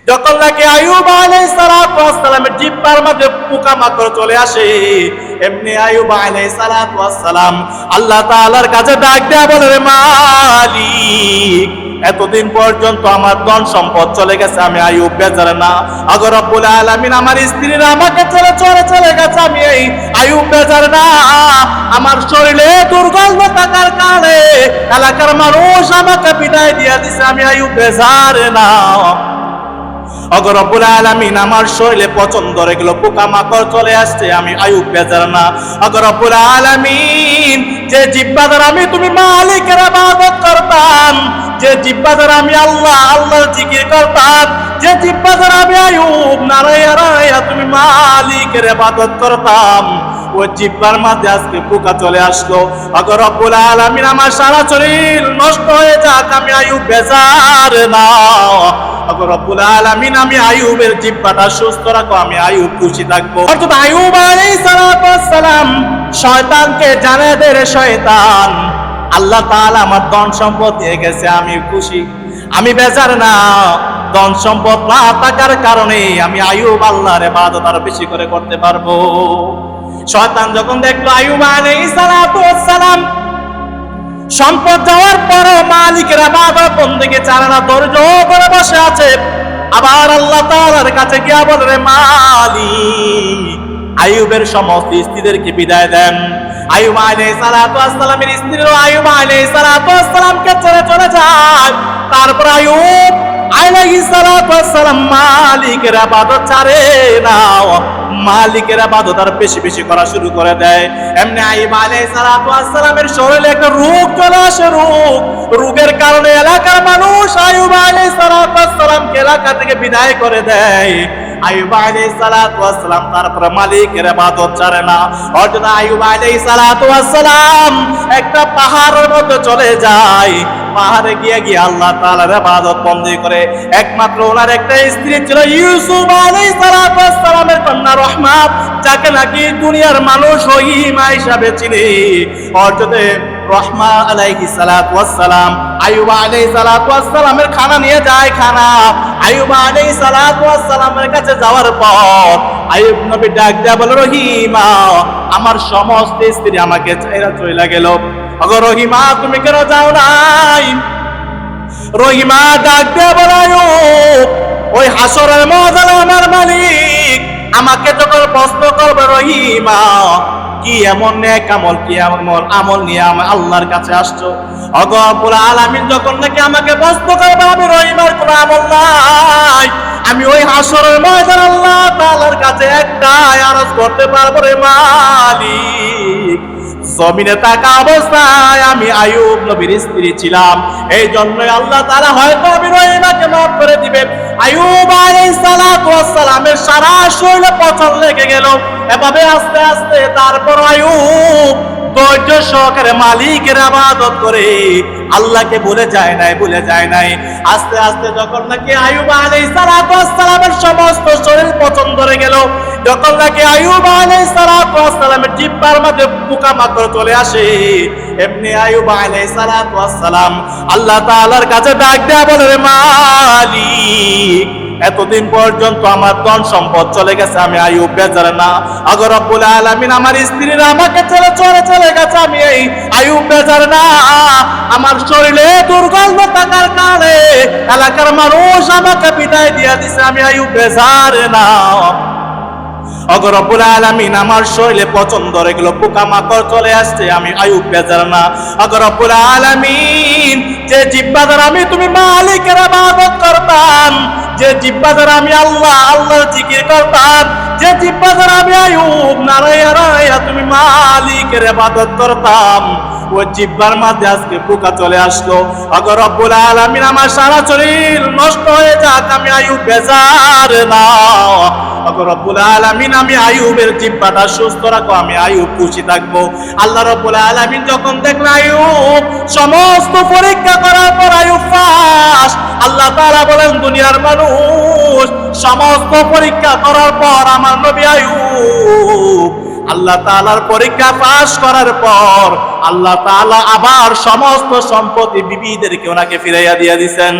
যখন নাকি আইয়ুব আলাইহিস সালামের জিহ্বার মধ্যে পোকামাকড় চলে আসে, এমনি আইয়ুব আলাইহিস সালাম আল্লাহ তাআলার কাছে ডাক দেয়া বলে, রে মালিক, এতদিন পর্যন্ত আমার ধন সম্পদ চলে গেছে, আমি আইয়ুব বেজার না। আগো রব্বুল আলামিন, আমার স্ত্রীরা আমাকে ছেড়ে চলে গেছে, আমি এই আইয়ুব বেজার না। আমার শরীরে দুর্গন্ধ থাকার কারণে এলাকার মানুষ আমাকে বিদায় দিয়ে দিছে, আমি আইয়ুব বেজার না। আগো রব্বুল আলামিন, আমার শরীরে পছন্দ রেগুলো পোকামাকড় চলে আসছে, আমি আইয়ুব বেজার না। আগো রব্বুল আলামিন, যে জিহ্বা দ্বারা আমি তুমি মালিকের ইবাদত করতাম, যে জিহ্বা দ্বারা আমি আল্লাহর জিকির করতাম, যে জিহ্বা দ্বারা আমি আইয়ুব নারায়া তুমি মালিকের ইবাদত করতাম, ওই জিহ্বার মধ্যে আজকে পোকা চলে আসলো। আগো রব্বুল আলামিন, আমার সারা শরীর নষ্ট হয়ে যাক, আমি আইয়ুব বেজার না। আগো রব্বুল আলামিন, আমি আইয়ুবের জিহ্বাটা সুস্থ রাখো, আমি আইয়ুব খুশি থাকবো। অর্থাৎ আইয়ুব আলাইহিস সালাম শয়তানকে জানায় দে, রে শয়তান, আল্লাহ তাআলা আমার ধন সম্পদ দিয়ে গেছে, আমি খুশি, আমি বেজার না। ধন সম্পদ না থাকার কারণে আমি আইয়ুব আল্লাহর ইবাদত আরো বেশি করে করতে পারবো। শয়তান যখন দেখলো আইয়ুব আলাইহিস সালাম সম্পদ যাওয়ার পরও মালিকের ইবাদত বন্দেগী ছাড়ে না, ধৈর্য ধরে বসে আছে, আবার আল্লাহ তাআলার কাছে গিয়া বলে, রে মালিক, আইয়ুবের সমস্ত স্ত্রীদেরকে বিদায় দেন। আইয়ুব আলাইহিস সালামের স্ত্রীরা আইয়ুব আলাইহিস সালামকে ছেড়ে চলে যায়। তারপর আইয়ুব আলাইহিস সালাম মালিকের ইবাদত ছাড়ে না, মালিকের ইবাদত আর বেশি বেশি করা শুরু করে দেয়। এমনি আইয়ুব আলাইহিস সালামের শরীরে একটা রোগ চলে আসে, রোগের কারণে এলাকার মানুষ আইয়ুব আলাইহিস সালামকে এলাকা থেকে বিদায় করে দেয়। আইয়ুব আলাইহিস সালাম তারপর মালিকের ইবাদত ছাড়ে না। অর্থাৎ আইয়ুব আলাইহিস সালাম একটা পাহাড়ের মধ্যে চলে যায়, পাহাড়ে গিয়ে আল্লাহ তাআলার ইবাদত বন্দী করে। একমাত্র ওনার একটা স্ত্রী ছিল ইউসুফ আলাইহিস সালামের কন্যা রহমাত, যাকে নাকি দুনিয়ার মানুষ রহিমা হিসাবে চিনে। অর্থাৎ রহমা আলাইহিস সালাম আইয়ুব আলাইহিস সালামের খানা নিয়ে যায়। খানা আইয়ুব আলাইহিস সালামের কাছে যাওয়ার পর আইয়ুব নবী ডাক দেয়া বলে, রহিমা, আমার সমস্ত স্ত্রী আমাকে ছেড়ে চলে গেল, ওগো রহিমা, তুমি কেন যাও নাই? রহিমা ডাক দেয়া বলে, আইয়ুব, ওই হাসরের ময়দানে আমার মালিক আমাকে যখন প্রশ্ন করবে, রহিমা, কি এমন নেক আমল, কি এমন আমল নিয়ে আল্লাহর কাছে আসছো? ওগো রব্বুল আলামিন যখন নাকি আমাকে প্রশ্ন করবে, আমি রহিমার কোনো আমল নাই, আমি ওই হাসরের ময়দানে আল্লাহ তাআলার কাছে একটাই আরজ করতে পারবো, রে মালিক, জমিনে থাকা অবস্থায় আমি আইয়ুব নবীর স্ত্রী ছিলাম, এই জন্যই আল্লাহ তাআলা হয়তো আমি রহিমাকে মাফ করে দিবে। আইয়ুব আলাইহিস সালামের সারা শরীরে পচন লেগে গেল। এভাবে আস্তে আস্তে তারপর আইয়ুব ধৈর্য সহকারে মালিকের ইবাদত করে আল্লাহকে ভুলে যায় নাই। আস্তে আস্তে যখন নাকি আইয়ুব আলাইহিস সালামের সমস্ত শরীর পচন ধরে গেল, যখন নাকি আইয়ুব আলাইহিস সালামের জিহ্বার মধ্যে পোকামাকড় চলে আসে, এমনি আইয়ুব আলাইহিস সালাম আল্লাহ তাআলার কাছে ডাক দেয়া বলে, রে মালিক, এতদিন পর্যন্ত আমার ধন সম্পদ চলে গেছে, আমি আইয়ুব বেজার না। আগো রব্বুল আলামিন, আমার স্ত্রীরা আমাকে ছেড়ে চলে গেছে, আমি এই আইয়ুব বেজার না। আমার শরীরে দুর্গন্ধ থাকার কারণে এলাকার মানুষ আমাকে বিদায় দিয়ে দিছে, আমি আইয়ুব বেজার না। আগো রব্বুল আলামিন, আমার শরীরে পছন্দ রেগুলো পোকামাকড় চলে আসছে, আমি আইয়ুব বেজার না। আগো রব্বুল আলামিন, যে জিহ্বা দ্বারা আমি তুমি মালিকের ইবাদত করতাম, যে জিহ্বা দ্বারা আমি আল্লাহর জিকির করতাম, যে জিহ্বা দ্বারা আমি আইয়ুব নারায়া তুমি মালিকের ইবাদত করতাম, ওই জিহ্বার মধ্যে আজকে পোকা চলে আসলো। আগো রব্বুল আলামিন, আমার সারা শরীর নষ্ট হয়ে যাক, আমি আইয়ুব বেজার না। আগো রব্বুল আলামিন, আমি আইয়ুবের জিহ্বাটা সুস্থ রাখো, আমি আইয়ুব খুশি থাকবো। আল্লাহ রব্বুল আলামিন যখন দেখলেন আইয়ুব সমস্ত পরীক্ষা করার পর আইয়ুব পাস, আল্লাহ তাআলা বলেন, দুনিয়ার মানুষ সমস্ত পরীক্ষা করার পর আমার নবী আইয়ুব আল্লাহ তাআলার পরীক্ষা পাস করার পর আল্লাহ তাআলা আবার সমস্ত সম্পত্তি বিবিদেরকে ওনাকে ফিরাইয়া দিয়ে দিয়েছেন।